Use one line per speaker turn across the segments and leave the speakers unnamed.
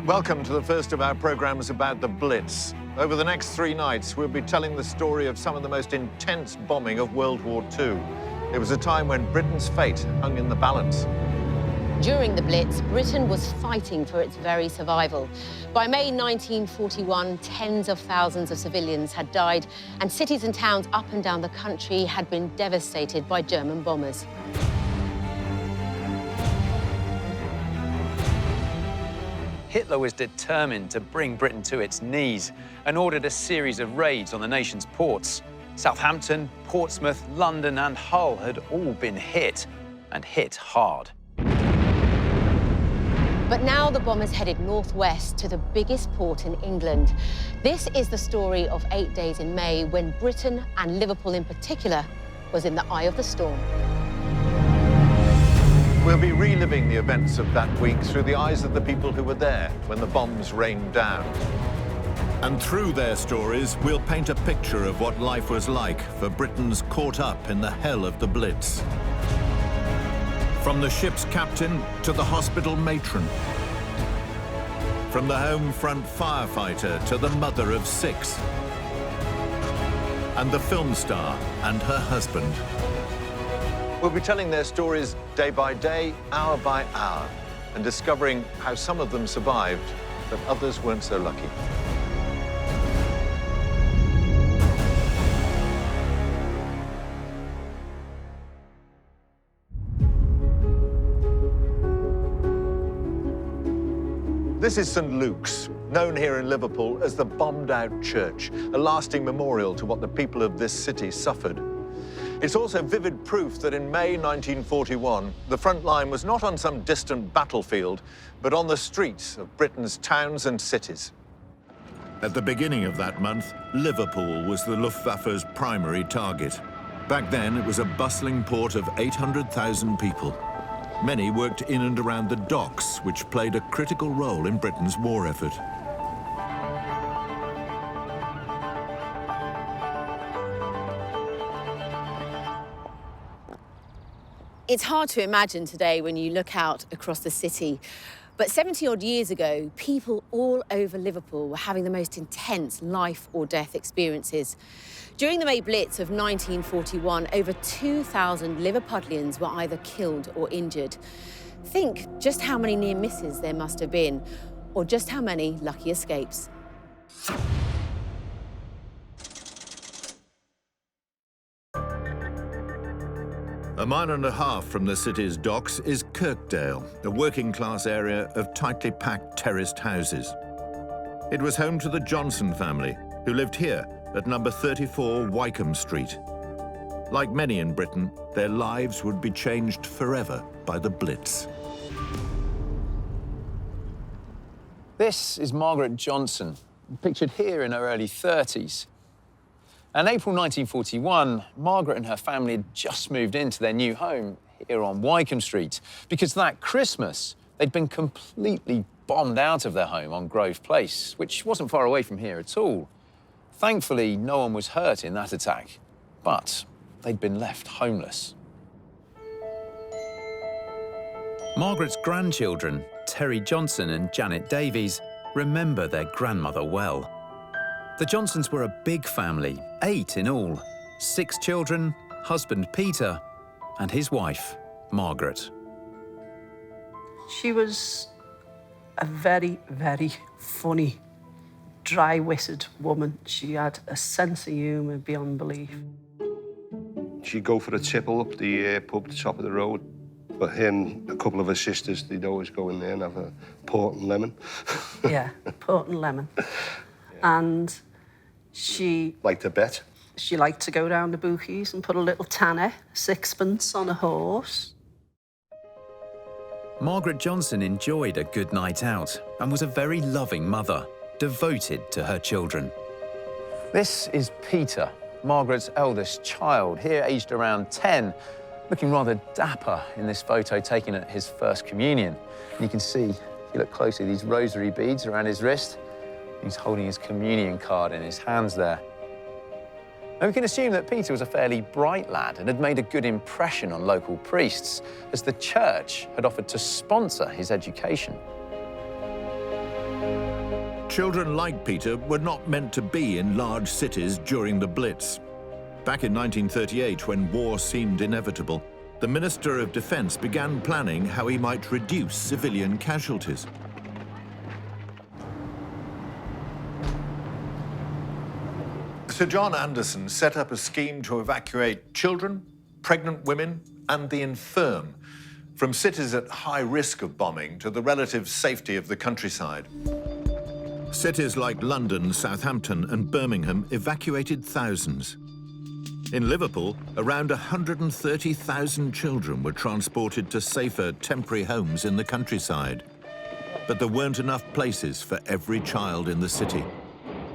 Welcome to the first of our programmes about the Blitz. Over the next 3 nights, we'll be telling the story of some of the most intense bombing of World War II. It was a time when Britain's fate hung in the balance.
During the Blitz, Britain was fighting for its very survival. By May 1941, tens of thousands of civilians had died, and cities and towns up and down the country had been devastated by German bombers.
Hitler was determined to bring Britain to its knees and ordered a series of raids on the nation's ports. Southampton, Portsmouth, London and Hull had all been hit, and hit hard.
But now the bombers headed northwest to the biggest port in England. This is the story of 8 days in May when Britain, and Liverpool in particular, was in the eye of the storm.
We'll be reliving the events of that week through the eyes of the people who were there when the bombs rained down. And through their stories, we'll paint a picture of what life was like for Britons caught up in the hell of the Blitz. From the ship's captain to the hospital matron. From the home front firefighter to the mother of 6. And the film star and her husband. We'll be telling their stories day by day, hour by hour, and discovering how some of them survived, but others weren't so lucky. This is St. Luke's, known here in Liverpool as the bombed-out church, a lasting memorial to what the people of this city suffered. It's also vivid proof that in May 1941, the front line was not on some distant battlefield, but on the streets of Britain's towns and cities. At the beginning of that month, Liverpool was the Luftwaffe's primary target. Back then, it was a bustling port of 800,000 people. Many worked in and around the docks, which played a critical role in Britain's war effort.
It's hard to imagine today when you look out across the city, but 70-odd years ago, people all over Liverpool were having the most intense life or death experiences. During the May Blitz of 1941, over 2,000 Liverpudlians were either killed or injured. Think just how many near misses there must have been, or just how many lucky escapes.
A mile and a half from the city's docks is Kirkdale, a working-class area of tightly packed terraced houses. It was home to the Johnson family, who lived here at number 34 Wycombe Street. Like many in Britain, their lives would be changed forever by the Blitz.
This is Margaret Johnson, pictured here in her early 30s. In April 1941, Margaret and her family had just moved into their new home here on Wycombe Street because that Christmas, they'd been completely bombed out of their home on Grove Place, which wasn't far away from here at all. Thankfully, no one was hurt in that attack, but they'd been left homeless.
Margaret's grandchildren, Terry Johnson and Janet Davies, remember their grandmother well. The Johnsons were a big family, 8 in all. 6 children, husband Peter, and his wife, Margaret.
She was a very, very funny, dry-witted woman. She had a sense of humour beyond belief.
She'd go for a tipple up the pub at the top of the road. But him, a couple of her sisters, they'd always go in there and have a port and lemon.
Yeah, port and lemon. Yeah. And she...
liked to bet.
She liked to go down to bookies and put a little tanner, 6pence on a horse.
Margaret Johnson enjoyed a good night out and was a very loving mother, devoted to her children.
This is Peter, Margaret's eldest child, here aged around 10, looking rather dapper in this photo taken at his first communion. And you can see, if you look closely, these rosary beads around his wrist. He's holding his communion card in his hands there. And we can assume that Peter was a fairly bright lad and had made a good impression on local priests, as the church had offered to sponsor his education.
Children like Peter were not meant to be in large cities during the Blitz. Back in 1938, when war seemed inevitable, the Minister of Defence began planning how he might reduce civilian casualties. Sir John Anderson set up a scheme to evacuate children, pregnant women, and the infirm from cities at high risk of bombing to the relative safety of the countryside. Cities like London, Southampton, and Birmingham evacuated thousands. In Liverpool, around 130,000 children were transported to safer temporary homes in the countryside. But there weren't enough places for every child in the city.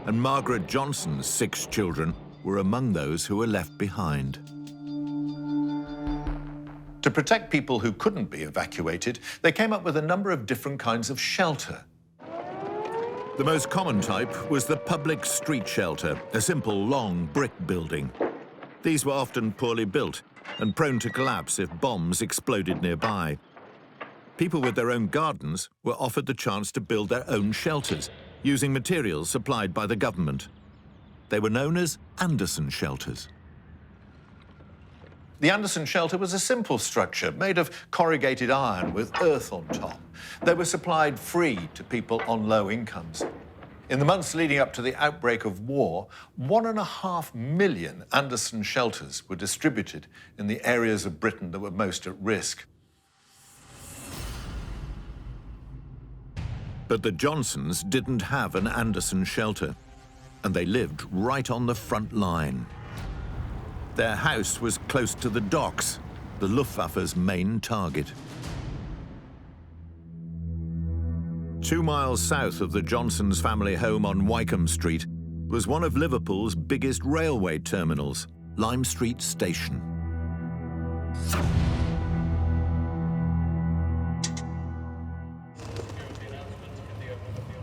And Margaret Johnson's 6 children were among those who were left behind. To protect people who couldn't be evacuated, they came up with a number of different kinds of shelter. The most common type was the public street shelter, a simple, long brick building. These were often poorly built and prone to collapse if bombs exploded nearby. People with their own gardens were offered the chance to build their own shelters, using materials supplied by the government. They were known as Anderson shelters. The Anderson shelter was a simple structure made of corrugated iron with earth on top. They were supplied free to people on low incomes. In the months leading up to the outbreak of war, 1.5 million Anderson shelters were distributed in the areas of Britain that were most at risk. But the Johnsons didn't have an Anderson shelter, and they lived right on the front line. Their house was close to the docks, the Luftwaffe's main target. 2 miles south of the Johnsons' family home on Wycombe Street was one of Liverpool's biggest railway terminals, Lime Street Station.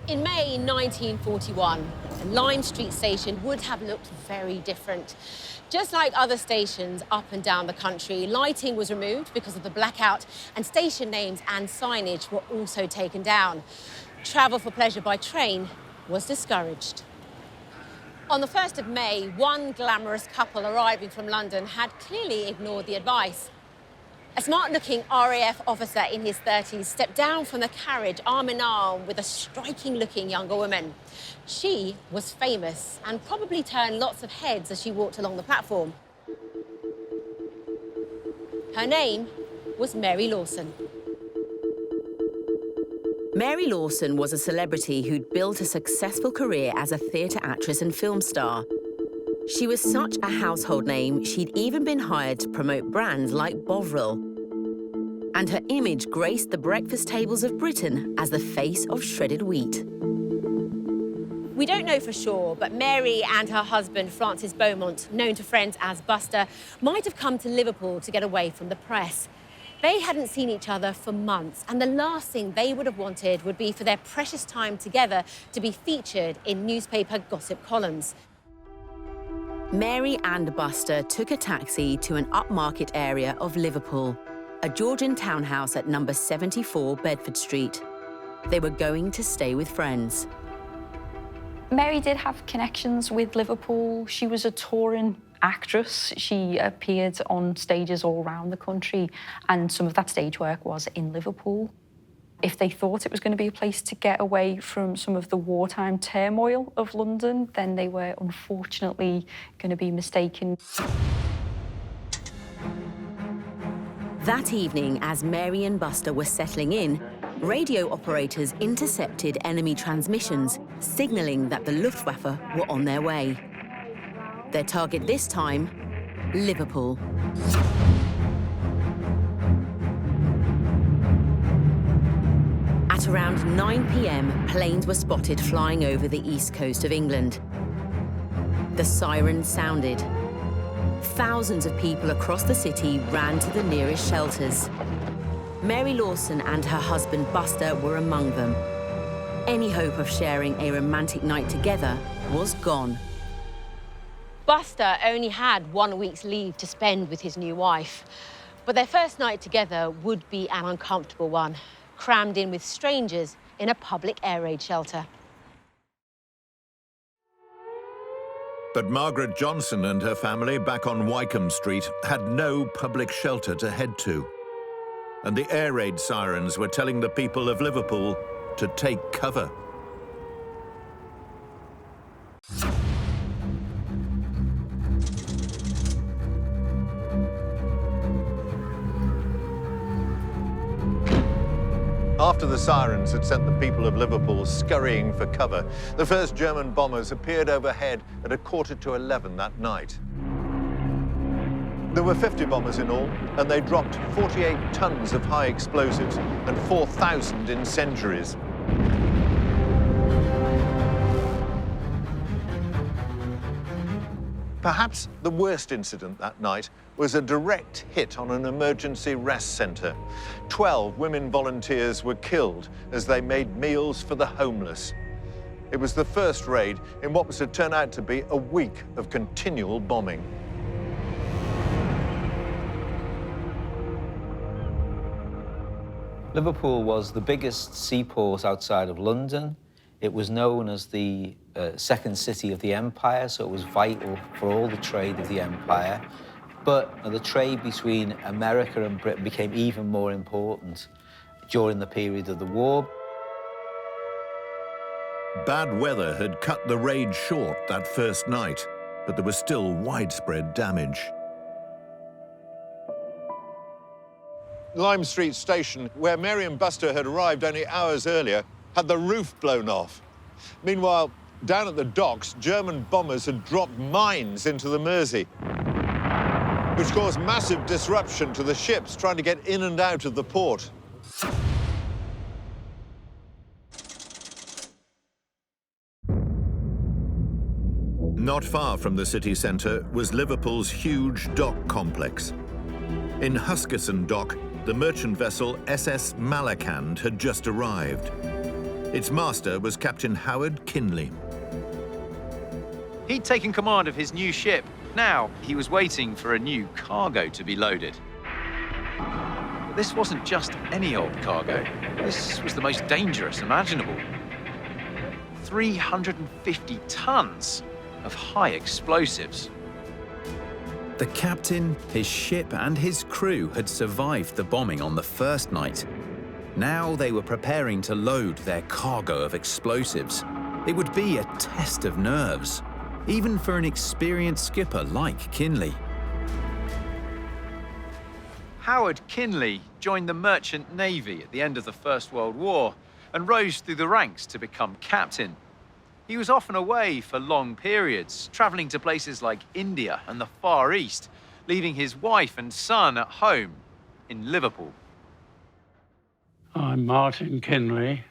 In May 1941, Lime Street Station would have looked very different. Just like other stations up and down the country, lighting was removed because of the blackout, and station names and signage were also taken down. Travel for pleasure by train was discouraged. On the 1st of May, one glamorous couple arriving from London had clearly ignored the advice. A smart-looking RAF officer in his 30s stepped down from the carriage arm in arm with a striking-looking younger woman. She was famous and probably turned lots of heads as she walked along the platform. Her name was Mary Lawson. Mary Lawson was a celebrity who'd built a successful career as a theatre actress and film star. She was such a household name, she'd even been hired to promote brands like Bovril. And her image graced the breakfast tables of Britain as the face of shredded wheat. We don't know for sure, but Mary and her husband, Francis Beaumont, known to friends as Buster, might have come to Liverpool to get away from the press. They hadn't seen each other for months, and the last thing they would have wanted would be for their precious time together to be featured in newspaper gossip columns. Mary and Buster took a taxi to an upmarket area of Liverpool, a Georgian townhouse at number 74 Bedford Street. They were going to stay with friends.
Mary did have connections with Liverpool. She was a touring actress. She appeared on stages all around the country, and some of that stage work was in Liverpool. If they thought it was going to be a place to get away from some of the wartime turmoil of London, then they were unfortunately going to be mistaken.
That evening, as Mary and Buster were settling in, radio operators intercepted enemy transmissions, signalling that the Luftwaffe were on their way. Their target this time, Liverpool. At around 9 p.m, planes were spotted flying over the east coast of England. The sirens sounded. Thousands of people across the city ran to the nearest shelters. Mary Lawson and her husband Buster were among them. Any hope of sharing a romantic night together was gone. Buster only had 1 week's leave to spend with his new wife, but their first night together would be an uncomfortable one, crammed in with strangers in a public air raid shelter.
But Margaret Johnson and her family back on Wycombe Street had no public shelter to head to. And the air raid sirens were telling the people of Liverpool to take cover. After the sirens had sent the people of Liverpool scurrying for cover, the first German bombers appeared overhead at 11:15 that night. There were 50 bombers in all, and they dropped 48 tons of high explosives and 4,000 incendiaries. Perhaps the worst incident that night was a direct hit on an emergency rest centre. 12 women volunteers were killed as they made meals for the homeless. It was the first raid in what was to turn out to be a week of continual bombing.
Liverpool was the biggest seaport outside of London. It was known as the second city of the empire, so it was vital for all the trade of the empire. But the trade between America and Britain became even more important during the period of the war.
Bad weather had cut the raid short that first night, but there was still widespread damage. Lime Street Station, where Mary and Buster had arrived only hours earlier, had the roof blown off. Meanwhile, down at the docks, German bombers had dropped mines into the Mersey, which caused massive disruption to the ships trying to get in and out of the port. Not far from the city centre was Liverpool's huge dock complex. In Huskisson Dock, the merchant vessel SS Malakand had just arrived. Its master was Captain Howard Kinley.
He'd taken command of his new ship. Now he was waiting for a new cargo to be loaded. But this wasn't just any old cargo. This was the most dangerous imaginable. 350 tons of high explosives.
The captain, his ship and his crew had survived the bombing on the first night. Now they were preparing to load their cargo of explosives. It would be a test of nerves, even for an experienced skipper like Kinley.
Howard Kinley joined the Merchant Navy at the end of the First World War and rose through the ranks to become captain. He was often away for long periods, travelling to places like India and the Far East, leaving his wife and son at home in Liverpool.
I'm Martin Kinley,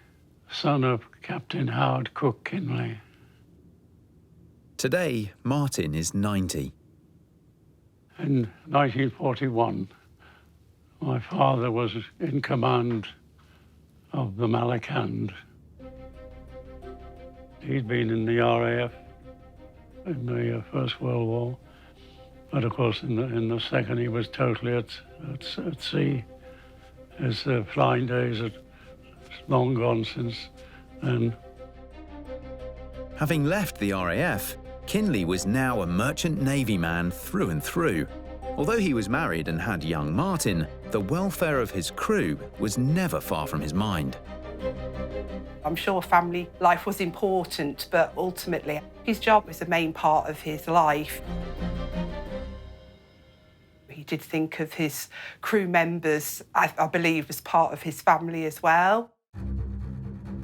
son of Captain Howard Cook Kinley.
Today, Martin is 90.
In 1941, my father was in command of the Malakand. He'd been in the RAF in the First World War, but of course in the second he was totally at sea. His flying days are long gone since then.
Having left the RAF, Kinley was now a merchant navy man through and through. Although he was married and had young Martin, the welfare of his crew was never far from his mind.
I'm sure family life was important, but ultimately his job was the main part of his life. He did think of his crew members, I believe, as part of his family as well.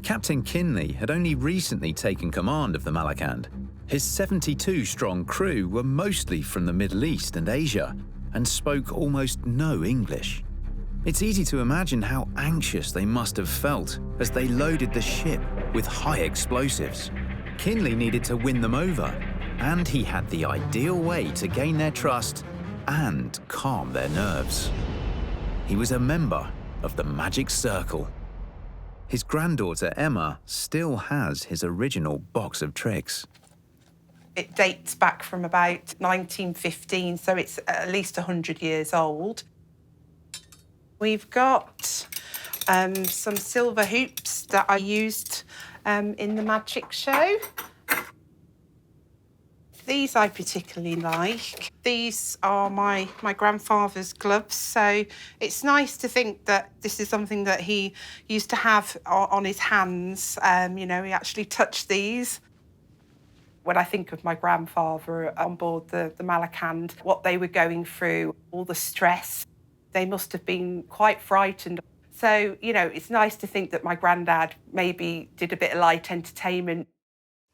Captain Kinley had only recently taken command of the Malakand. His 72-strong crew were mostly from the Middle East and Asia and spoke almost no English. It's easy to imagine how anxious they must have felt as they loaded the ship with high explosives. Kinley needed to win them over, and he had the ideal way to gain their trust and calm their nerves. He was a member of the Magic Circle. His granddaughter Emma still has his original box of tricks.
It dates back from about 1915, so it's at least 100 years old. We've got some silver hoops that I used in the magic show. These I particularly like. These are my grandfather's gloves, so it's nice to think that this is something that he used to have on his hands. You know, he actually touched these. When I think of my grandfather on board the Malakand, what they were going through, all the stress, they must have been quite frightened. So, you know, it's nice to think that my granddad maybe did a bit of light entertainment.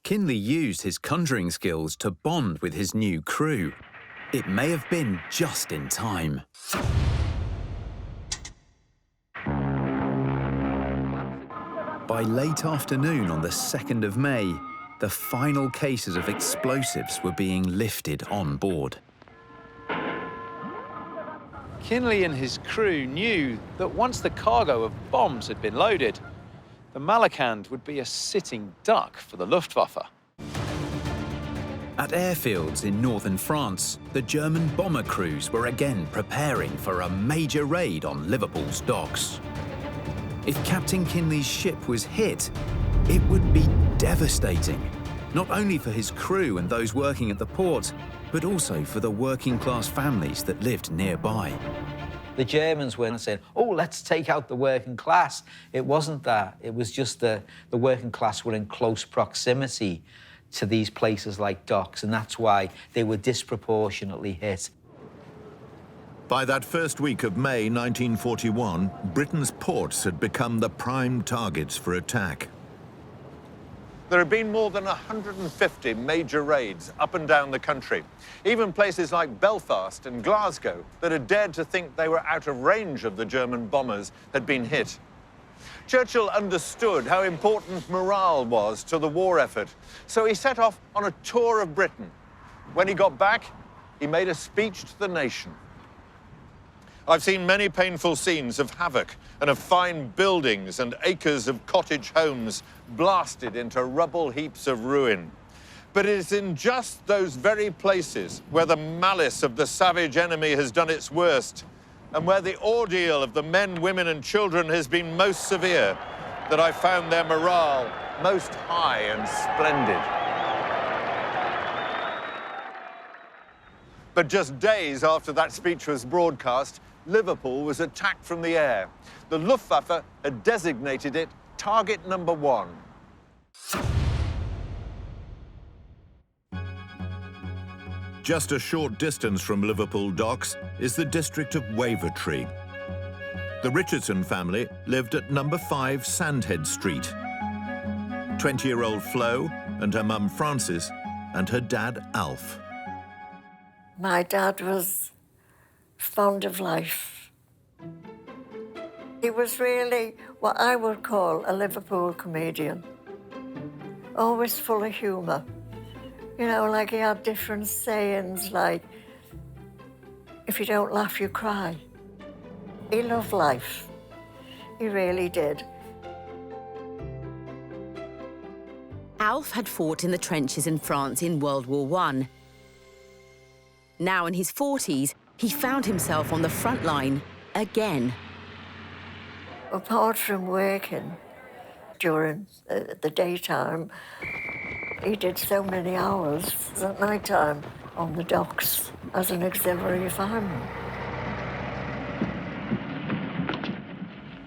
Kinley used his conjuring skills to bond with his new crew. It may have been just in time. By late afternoon on the 2nd of May, the final cases of explosives were being lifted on board.
Kinley and his crew knew that once the cargo of bombs had been loaded, the Malakand would be a sitting duck for the Luftwaffe.
At airfields in northern France, the German bomber crews were again preparing for a major raid on Liverpool's docks. If Captain Kinley's ship was hit, it would be devastating, not only for his crew and those working at the port, but also for the working-class families that lived nearby.
The Germans weren't saying, oh, let's take out the working class. It wasn't that. It was just the working class were in close proximity to these places like docks, and that's why they were disproportionately hit.
By that first week of May 1941, Britain's ports had become the prime targets for attack. There have been more than 150 major raids up and down the country. Even places like Belfast and Glasgow that had dared to think they were out of range of the German bombers had been hit. Churchill understood how important morale was to the war effort, so he set off on a tour of Britain. When he got back, he made a speech to the nation. I've seen many painful scenes of havoc and of fine buildings and acres of cottage homes blasted into rubble heaps of ruin. But it is in just those very places where the malice of the savage enemy has done its worst and where the ordeal of the men, women and children has been most severe that I found their morale most high and splendid. But just days after that speech was broadcast, Liverpool was attacked from the air. The Luftwaffe had designated it target number 1. Just a short distance from Liverpool docks is the district of Wavertree. The Richardson family lived at number 5 Sandhead Street. 20-year-old Flo and her mum Frances and her dad Alf.
My dad was fond of life. He was really what I would call a Liverpool comedian. Always full of humour. You know, like he had different sayings like, if you don't laugh, you cry. He loved life. He really did.
Alf had fought in the trenches in France in World War I. Now in his 40s, he found himself on the front line again.
Apart from working during the daytime, he did so many hours at night time on the docks as an auxiliary fireman.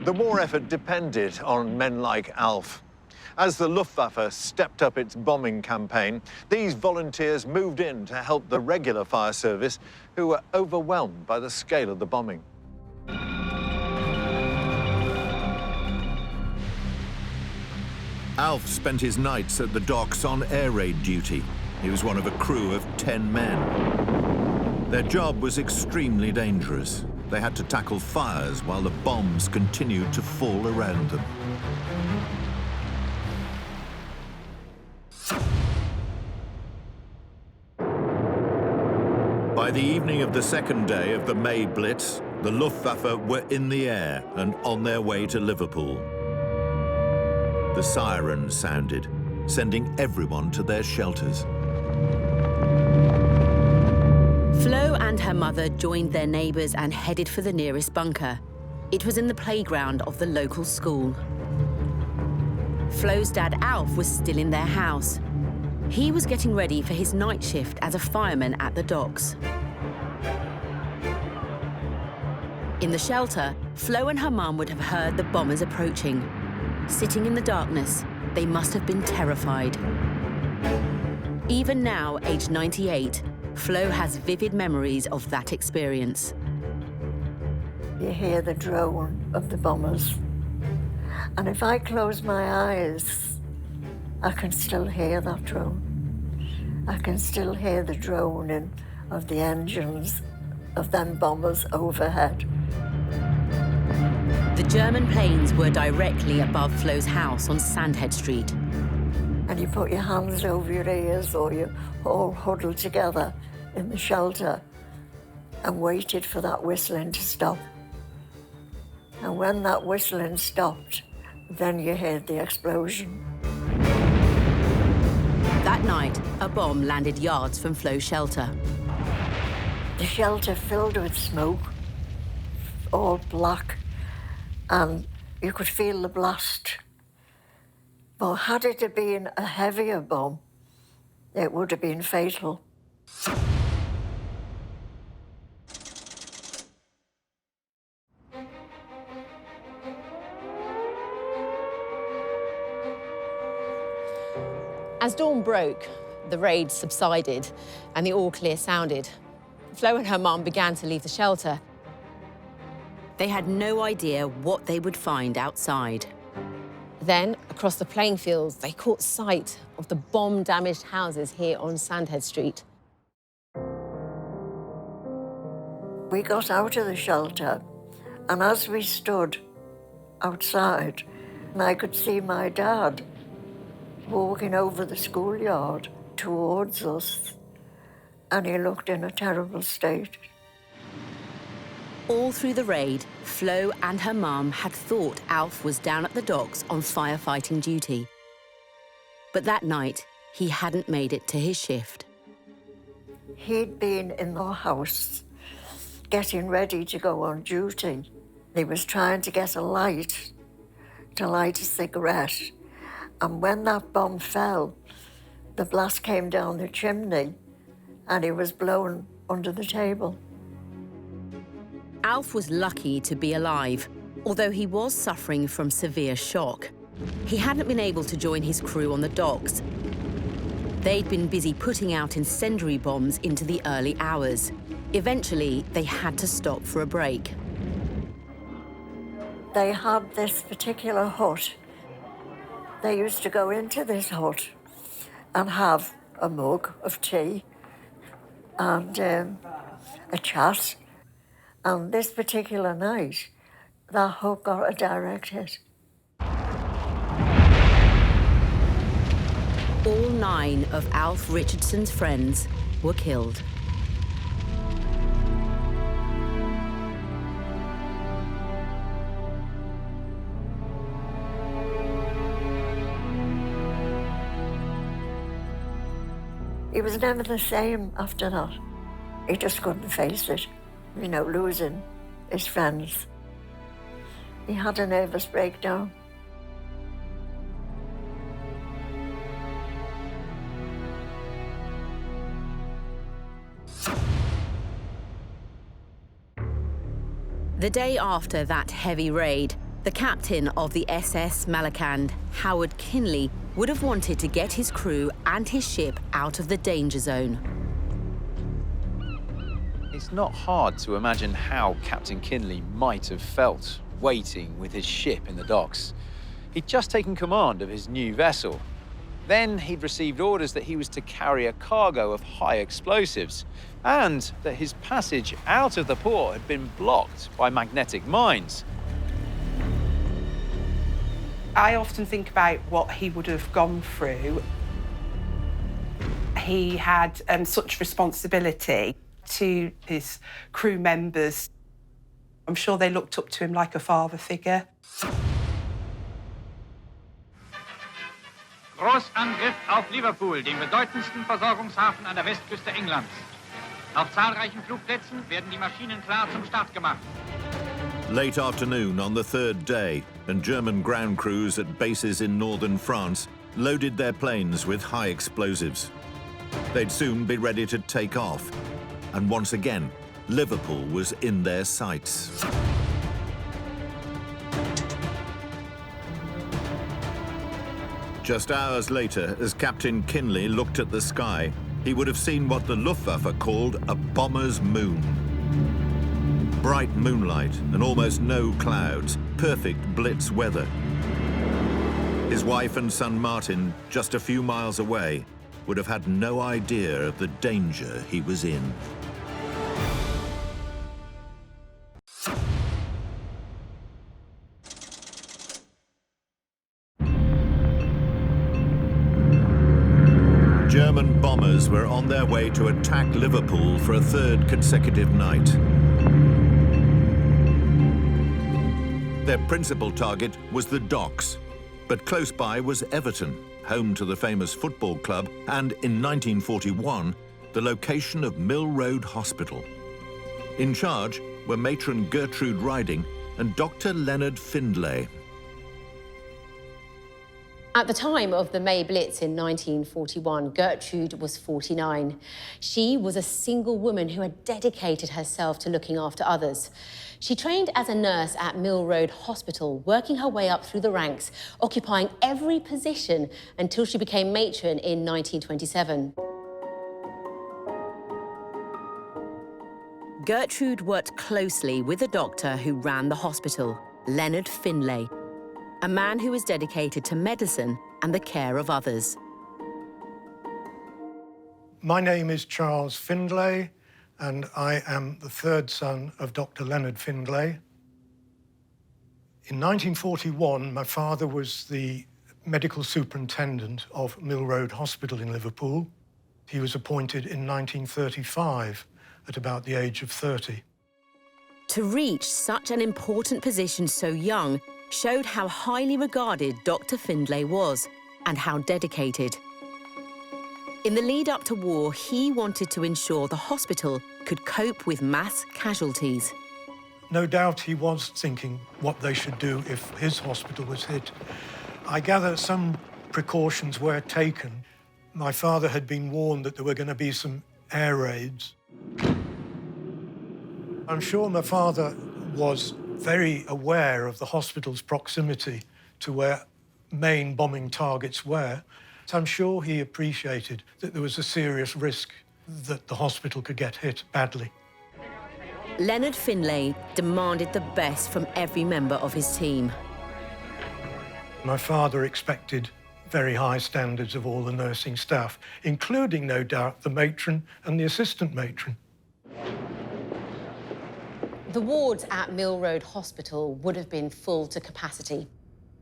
The war effort depended on men like Alf. As the Luftwaffe stepped up its bombing campaign, these volunteers moved in to help the regular fire service, who were overwhelmed by the scale of the bombing. Alf spent his nights at the docks on air raid duty. He was one of a crew of 10 men. Their job was extremely dangerous. They had to tackle fires while the bombs continued to fall around them. By the evening of the second day of the May Blitz, the Luftwaffe were in the air and on their way to Liverpool. The sirens sounded, sending everyone to their shelters.
Flo and her mother joined their neighbours and headed for the nearest bunker. It was in the playground of the local school. Flo's dad, Alf, was still in their house. He was getting ready for his night shift as a fireman at the docks. In the shelter, Flo and her mum would have heard the bombers approaching. Sitting in the darkness, they must have been terrified. Even now, aged 98, Flo has vivid memories of that experience.
You hear the drone of the bombers. And if I close my eyes, I can still hear that drone. I can still hear the droning of the engines of them bombers overhead.
The German planes were directly above Flo's house on Sandhead Street.
And you put your hands over your ears or you all huddled together in the shelter and waited for that whistling to stop. And when that whistling stopped, then you heard the explosion.
That night, a bomb landed yards from Flo's shelter.
The shelter filled with smoke, all black, and you could feel the blast. But had it have been a heavier bomb, it would have been fatal.
As dawn broke, the raid subsided and the all clear sounded. Flo and her mum began to leave the shelter. They had no idea what they would find outside. Then, across the playing fields, they caught sight of the bomb-damaged houses here on Sandhead Street.
We got out of the shelter, and as we stood outside, I could see my dad walking over the schoolyard towards us, and he looked in a terrible state.
All through the raid, Flo and her mum had thought Alf was down at the docks on firefighting duty. But that night, he hadn't made it to his shift.
He'd been in the house, getting ready to go on duty. He was trying to get a light, to light a cigarette. And when that bomb fell, the blast came down the chimney and he was blown under the table.
Alf was lucky to be alive, although he was suffering from severe shock. He hadn't been able to join his crew on the docks. They'd been busy putting out incendiary bombs into the early hours. Eventually, they had to stop for a break.
They had this particular hut. They used to go into this hut and have a mug of tea and a chat. And this particular night, that hut got a direct hit.
All 9 of Alf Richardson's friends were killed.
He was never the same after that. He just couldn't face it, you know, losing his friends. He had a nervous breakdown.
The day after that heavy raid, the captain of the SS Malakand, Howard Kinley, would have wanted to get his crew and his ship out of the danger zone.
It's not hard to imagine how Captain Kinley might have felt waiting with his ship in the docks. He'd just taken command of his new vessel. Then he'd received orders that he was to carry a cargo of high explosives and that his passage out of the port had been blocked by magnetic mines.
I often think about what he would have gone through. He had such responsibility to his crew members. I'm sure they looked up to him like a father figure.
Großangriff auf Liverpool, den bedeutendsten Versorgungshafen an der Westküste Englands. Auf zahlreichen Flugplätzen werden die Maschinen klar zum Start gemacht.
Late afternoon on the third day, and German ground crews at bases in northern France loaded their planes with high explosives. They'd soon be ready to take off. And once again, Liverpool was in their sights. Just hours later, as Captain Kinley looked at the sky, he would have seen what the Luftwaffe called a bomber's moon. Bright moonlight and almost no clouds, perfect Blitz weather. His wife and son Martin, just a few miles away, would have had no idea of the danger he was in. German bombers were on their way to attack Liverpool for a third consecutive night. Their principal target was the docks, but close by was Everton, home to the famous football club, and in 1941, the location of Mill Road Hospital. In charge were matron Gertrude Riding and Dr. Leonard Findlay.
At the time of the May Blitz in 1941, Gertrude was 49. She was a single woman who had dedicated herself to looking after others. She trained as a nurse at Mill Road Hospital, working her way up through the ranks, occupying every position until she became matron in 1927. Gertrude worked closely with the doctor who ran the hospital, Leonard Findlay, a man who was dedicated to medicine and the care of others.
My name is Charles Findlay, and I am the third son of Dr. Leonard Findlay. In 1941, my father was the medical superintendent of Mill Road Hospital in Liverpool. He was appointed in 1935 at about the age of 30.
To reach such an important position so young showed how highly regarded Dr. Findlay was and how dedicated. In the lead up to war, he wanted to ensure the hospital could cope with mass casualties.
No doubt he was thinking what they should do if his hospital was hit. I gather some precautions were taken. My father had been warned that there were going to be some air raids. I'm sure my father was very aware of the hospital's proximity to where main bombing targets were. So I'm sure he appreciated that there was a serious risk that the hospital could get hit badly.
Leonard Findlay demanded the best from every member of his team.
My father expected very high standards of all the nursing staff, including, no doubt, the matron and the assistant matron.
The wards at Mill Road Hospital would have been full to capacity.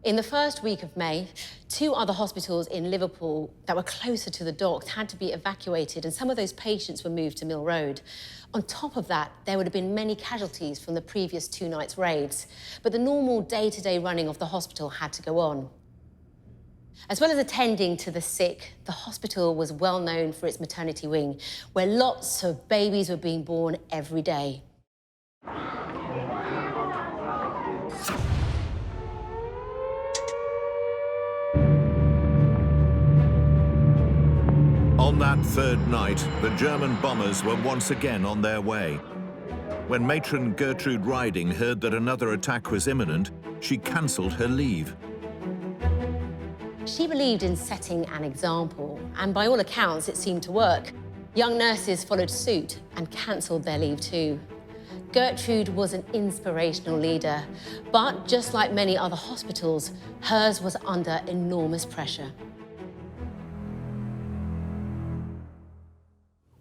In the first week of May, 2 other hospitals in Liverpool that were closer to the docks had to be evacuated, and some of those patients were moved to Mill Road. On top of that, there would have been many casualties from the previous 2 nights' raids, but the normal day-to-day running of the hospital had to go on. As well as attending to the sick, the hospital was well known for its maternity wing, where lots of babies were being born every day.
On that third night, the German bombers were once again on their way. When matron Gertrude Riding heard that another attack was imminent, she cancelled her leave.
She believed in setting an example, and by all accounts, it seemed to work. Young nurses followed suit and cancelled their leave too. Gertrude was an inspirational leader, but just like many other hospitals, hers was under enormous pressure.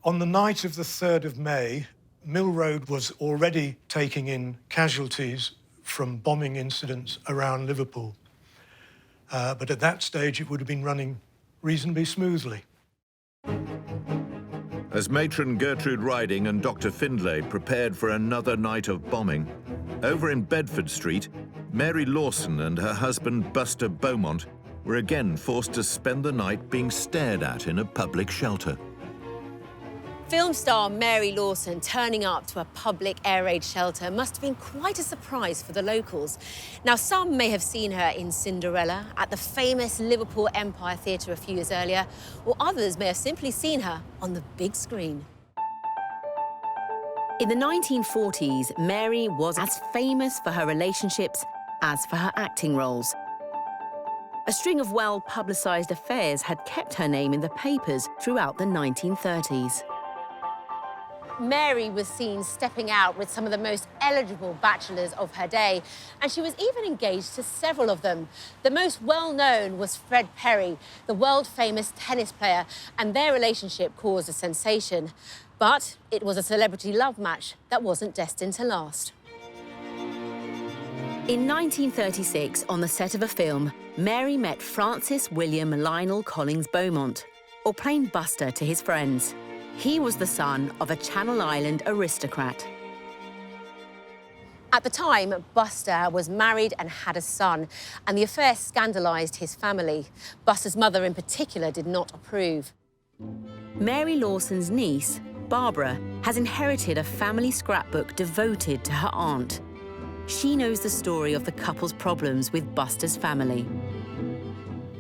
On the night of the 3rd of May, Mill Road was already taking in casualties from bombing incidents around Liverpool. But at that stage, it would have been running reasonably smoothly.
As matron Gertrude Riding and Dr. Findlay prepared for another night of bombing, over in Bedford Street, Mary Lawson and her husband Buster Beaumont were again forced to spend the night being stared at in a public shelter.
Film star Mary Lawson turning up to a public air raid shelter must have been quite a surprise for the locals. Now, some may have seen her in Cinderella, at the famous Liverpool Empire Theatre a few years earlier, or others may have simply seen her on the big screen. In the 1940s, Mary was as famous for her relationships as for her acting roles. A string of well-publicised affairs had kept her name in the papers throughout the 1930s. Mary was seen stepping out with some of the most eligible bachelors of her day, and she was even engaged to several of them. The most well-known was Fred Perry, the world-famous tennis player, and their relationship caused a sensation. But it was a celebrity love match that wasn't destined to last. In 1936, on the set of a film, Mary met Francis William Lionel Collins Beaumont, or plain Buster to his friends. He was the son of a Channel Island aristocrat. At the time, Buster was married and had a son, and the affair scandalised his family. Buster's mother in particular did not approve. Mary Lawson's niece, Barbara, has inherited a family scrapbook devoted to her aunt. She knows the story of the couple's problems with Buster's family.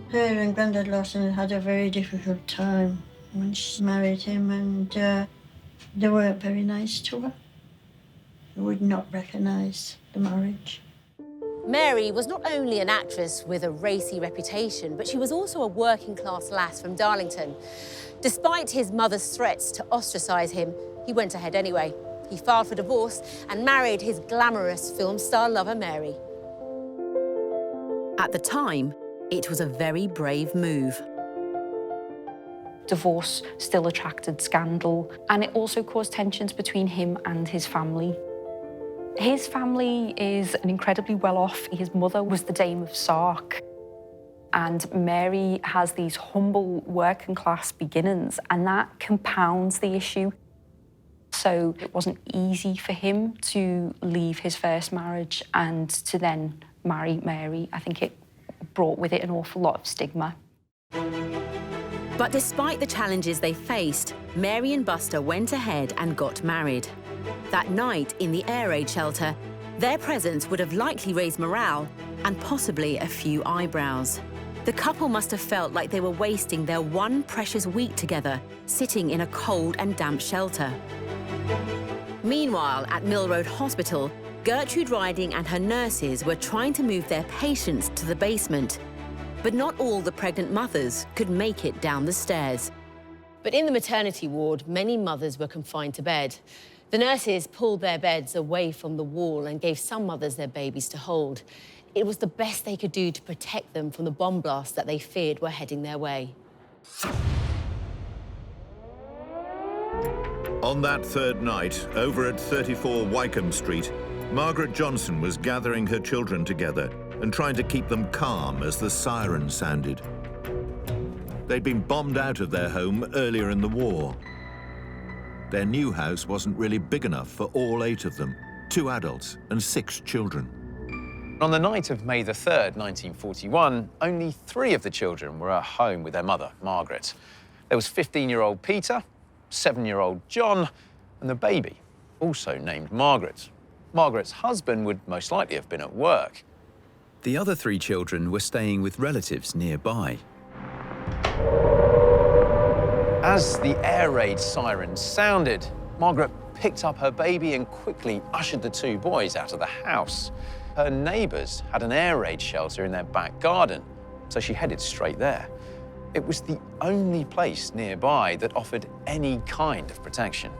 Her and Grandad Lawson had a very difficult time when she married him, and they weren't very nice to her. They would not recognise the marriage.
Mary was not only an actress with a racy reputation, but she was also a working-class lass from Darlington. Despite his mother's threats to ostracise him, he went ahead anyway. He filed for divorce and married his glamorous film star lover, Mary. At the time, it was a very brave move.
Divorce still attracted scandal, and it also caused tensions between him and his family. His family is an incredibly well-off. His mother was the Dame of Sark, and Mary has these humble working-class beginnings, and that compounds the issue. So it wasn't easy for him to leave his first marriage and to then marry Mary. I think it brought with it an awful lot of stigma.
But despite the challenges they faced, Mary and Buster went ahead and got married. That night in the air raid shelter, their presence would have likely raised morale and possibly a few eyebrows. The couple must have felt like they were wasting their one precious week together, sitting in a cold and damp shelter. Meanwhile, at Mill Road Hospital, Gertrude Riding and her nurses were trying to move their patients to the basement. But not all the pregnant mothers could make it down the stairs. But in the maternity ward, many mothers were confined to bed. The nurses pulled their beds away from the wall and gave some mothers their babies to hold. It was the best they could do to protect them from the bomb blasts that they feared were heading their way.
On that third night, over at 34 Wycombe Street, Margaret Johnson was gathering her children together and trying to keep them calm as the siren sounded. They'd been bombed out of their home earlier in the war. Their new house wasn't really big enough for all 8 of them, 2 adults and 6 children.
On the night of May the 3rd, 1941, only 3 of the children were at home with their mother, Margaret. There was 15-year-old Peter, 7-year-old John, and the baby, also named Margaret. Margaret's husband would most likely have been at work.
The other 3 children were staying with relatives nearby.
As the air raid siren sounded, Margaret picked up her baby and quickly ushered the 2 boys out of the house. Her neighbours had an air raid shelter in their back garden, so she headed straight there. It was the only place nearby that offered any kind of protection.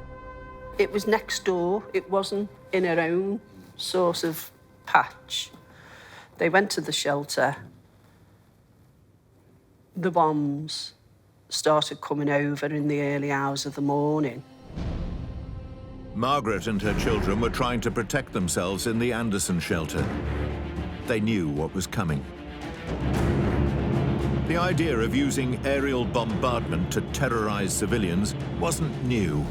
It was next door. It wasn't in her own sort of patch. They went to the shelter. The bombs started coming over in the early hours of the morning.
Margaret and her children were trying to protect themselves in the Anderson shelter. They knew what was coming. The idea of using aerial bombardment to terrorize civilians wasn't new.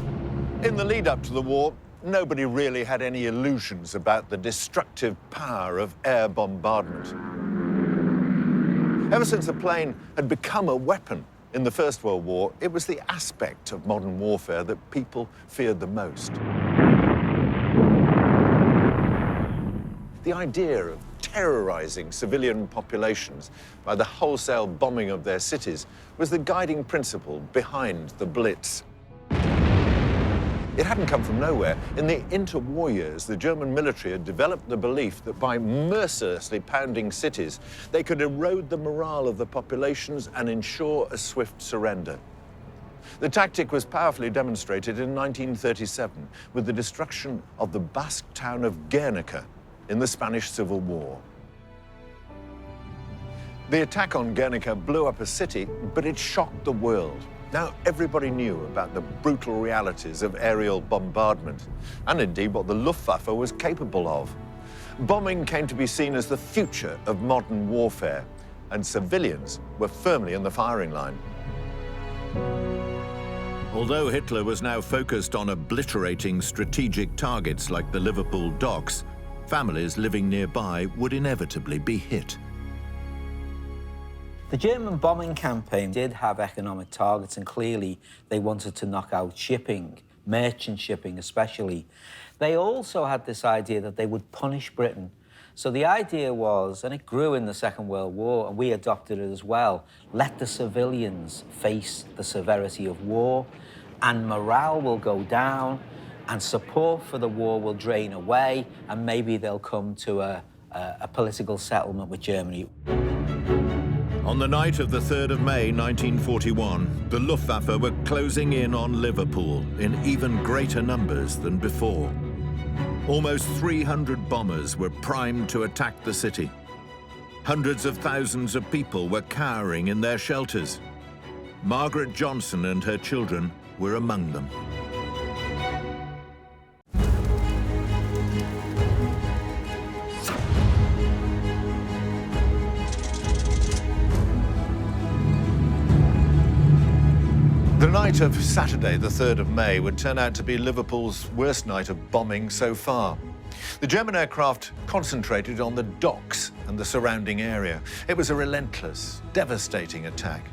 In the lead-up to the war, nobody really had any illusions about the destructive power of air bombardment. Ever since the plane had become a weapon, In the First World War, it was the aspect of modern warfare that people feared the most. The idea of terrorizing civilian populations by the wholesale bombing of their cities was the guiding principle behind the Blitz. It hadn't come from nowhere. In the interwar years, the German military had developed the belief that by mercilessly pounding cities, they could erode the morale of the populations and ensure a swift surrender. The tactic was powerfully demonstrated in 1937 with the destruction of the Basque town of Guernica in the Spanish Civil War. The attack on Guernica blew up a city, but it shocked the world. Now everybody knew about the brutal realities of aerial bombardment, and indeed what the Luftwaffe was capable of. Bombing came to be seen as the future of modern warfare, and civilians were firmly in the firing line.
Although Hitler was now focused on obliterating strategic targets like the Liverpool docks, families living nearby would inevitably be hit.
The German bombing campaign did have economic targets, and clearly they wanted to knock out shipping, merchant shipping especially. They also had this idea that they would punish Britain. So the idea was, and it grew in the Second World War, and we adopted it as well, let the civilians face the severity of war, and morale will go down, and support for the war will drain away, and maybe they'll come to a political settlement with Germany.
On the night of the 3rd of May 1941, the Luftwaffe were closing in on Liverpool in even greater numbers than before. Almost 300 bombers were primed to attack the city. Hundreds of thousands of people were cowering in their shelters. Margaret Johnson and her children were among them.
The night of Saturday, the 3rd of May, would turn out to be Liverpool's worst night of bombing so far. The German aircraft concentrated on the docks and the surrounding area. It was a relentless, devastating attack.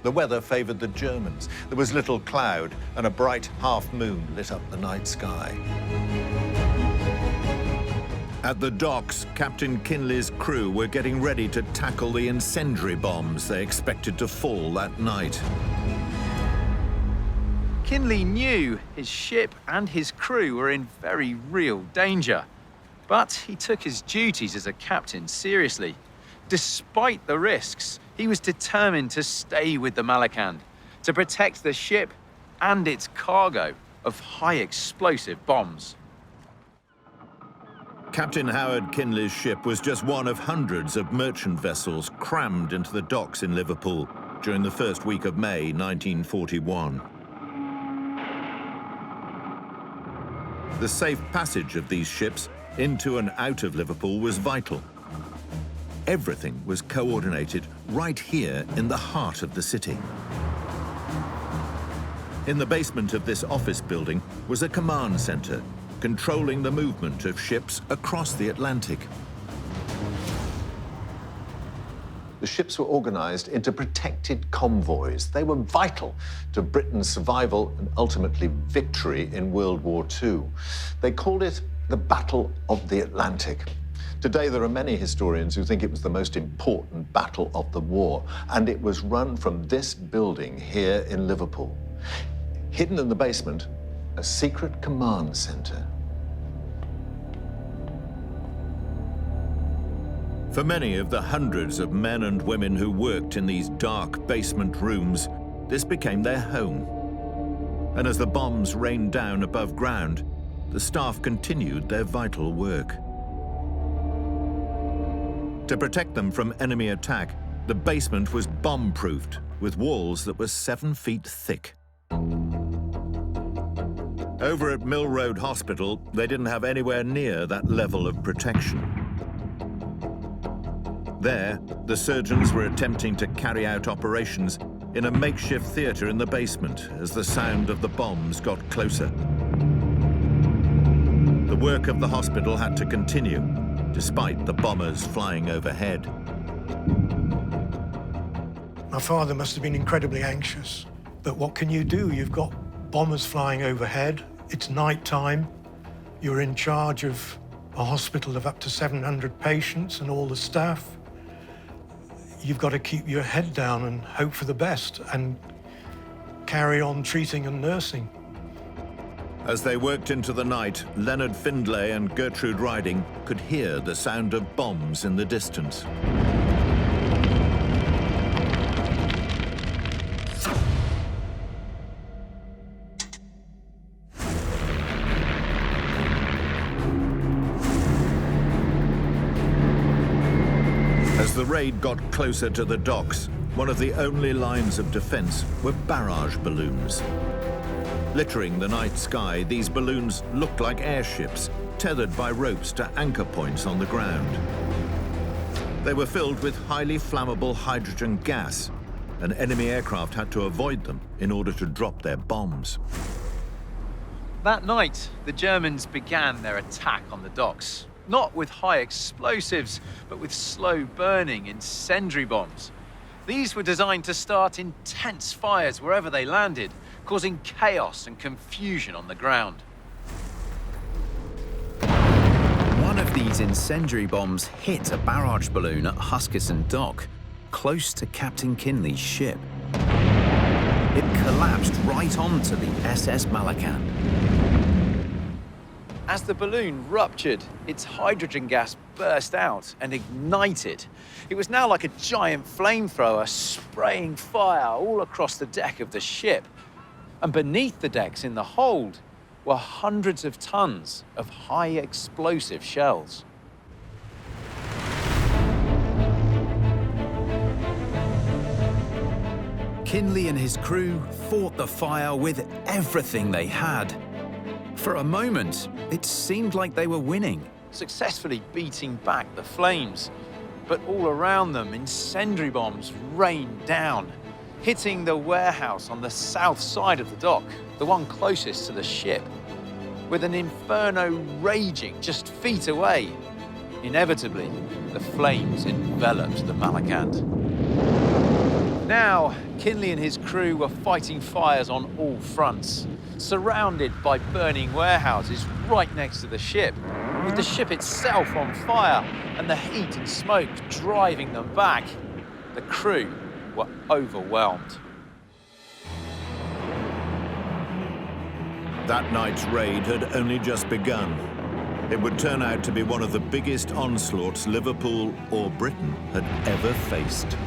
The weather favoured the Germans. There was little cloud, and a bright half-moon lit up the night sky.
At the docks, Captain Kinley's crew were getting ready to tackle the incendiary bombs they expected to fall that night.
Kinley knew his ship and his crew were in very real danger, but he took his duties as a captain seriously. Despite the risks, he was determined to stay with the Malakand, to protect the ship and its cargo of high explosive bombs.
Captain Howard Kinley's ship was just one of hundreds of merchant vessels crammed into the docks in Liverpool during the first week of May 1941. The safe passage of these ships into and out of Liverpool was vital. Everything was coordinated right here in the heart of the city. In the basement of this office building was a command centre, controlling the movement of ships across the Atlantic.
The ships were organised into protected convoys. They were vital to Britain's survival and ultimately victory in World War II. They called it the Battle of the Atlantic. Today, there are many historians who think it was the most important battle of the war, and it was run from this building here in Liverpool. Hidden in the basement, a secret command centre.
For many of the hundreds of men and women who worked in these dark basement rooms, this became their home. And as the bombs rained down above ground, the staff continued their vital work. To protect them from enemy attack, the basement was bomb-proofed with walls that were 7 feet thick. Over at Mill Road Hospital, they didn't have anywhere near that level of protection. There, the surgeons were attempting to carry out operations in a makeshift theatre in the basement as the sound of the bombs got closer. The work of the hospital had to continue, despite the bombers flying overhead.
My father must have been incredibly anxious. But what can you do? You've got bombers flying overhead. It's night time. You're in charge of a hospital of up to 700 patients and all the staff. You've got to keep your head down and hope for the best and carry on treating and nursing.
As they worked into the night, Leonard Findlay and Gertrude Riding could hear the sound of bombs in the distance. As the raid got closer to the docks, one of the only lines of defense were barrage balloons. Littering the night sky, these balloons looked like airships, tethered by ropes to anchor points on the ground. They were filled with highly flammable hydrogen gas, and enemy aircraft had to avoid them in order to drop their bombs.
That night, the Germans began their attack on the docks. Not with high explosives, but with slow-burning incendiary bombs. These were designed to start intense fires wherever they landed, causing chaos and confusion on the ground.
One of these incendiary bombs hit a barrage balloon at Huskisson Dock, close to Captain Kinley's ship. It collapsed right onto the SS Malakand.
As the balloon ruptured, its hydrogen gas burst out and ignited. It was now like a giant flamethrower spraying fire all across the deck of the ship. And beneath the decks in the hold were hundreds of tons of high explosive shells.
Kinley and his crew fought the fire with everything they had. For a moment, it seemed like they were winning.
Successfully beating back the flames. But all around them, incendiary bombs rained down, hitting the warehouse on the south side of the dock, the one closest to the ship, with an inferno raging just feet away. Inevitably, the flames enveloped the Malakand. Now, Kinley and his crew were fighting fires on all fronts, surrounded by burning warehouses right next to the ship, with the ship itself on fire and the heat and smoke driving them back. The crew were overwhelmed.
That night's raid had only just begun. It would turn out to be one of the biggest onslaughts Liverpool or Britain had ever faced.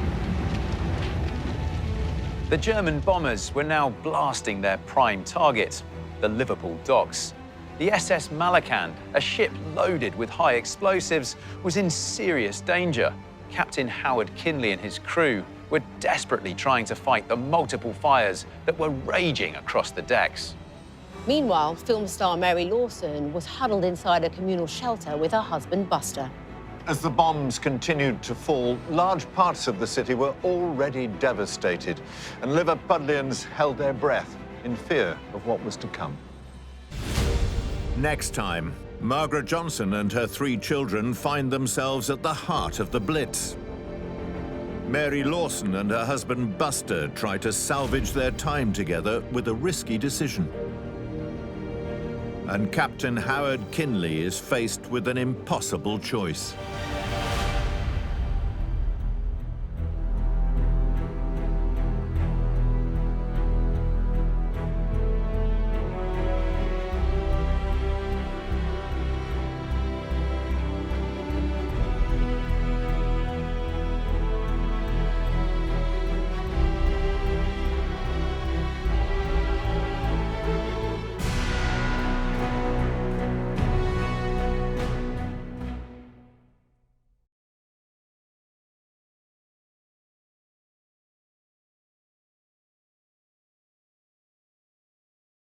The German bombers were now blasting their prime target, the Liverpool docks. The SS Malakand, a ship loaded with high explosives, was in serious danger. Captain Howard Kinley and his crew were desperately trying to fight the multiple fires that were raging across the decks.
Meanwhile, film star Mary Lawson was huddled inside a communal shelter with her husband, Buster.
As the bombs continued to fall, large parts of the city were already devastated, and Liverpudlians held their breath in fear of what was to come. Next time, Margaret Johnson and her 3 children find themselves at the heart of the Blitz. Mary Lawson and her husband Buster try to salvage their time together with a risky decision. And Captain Howard Kinley is faced with an impossible choice.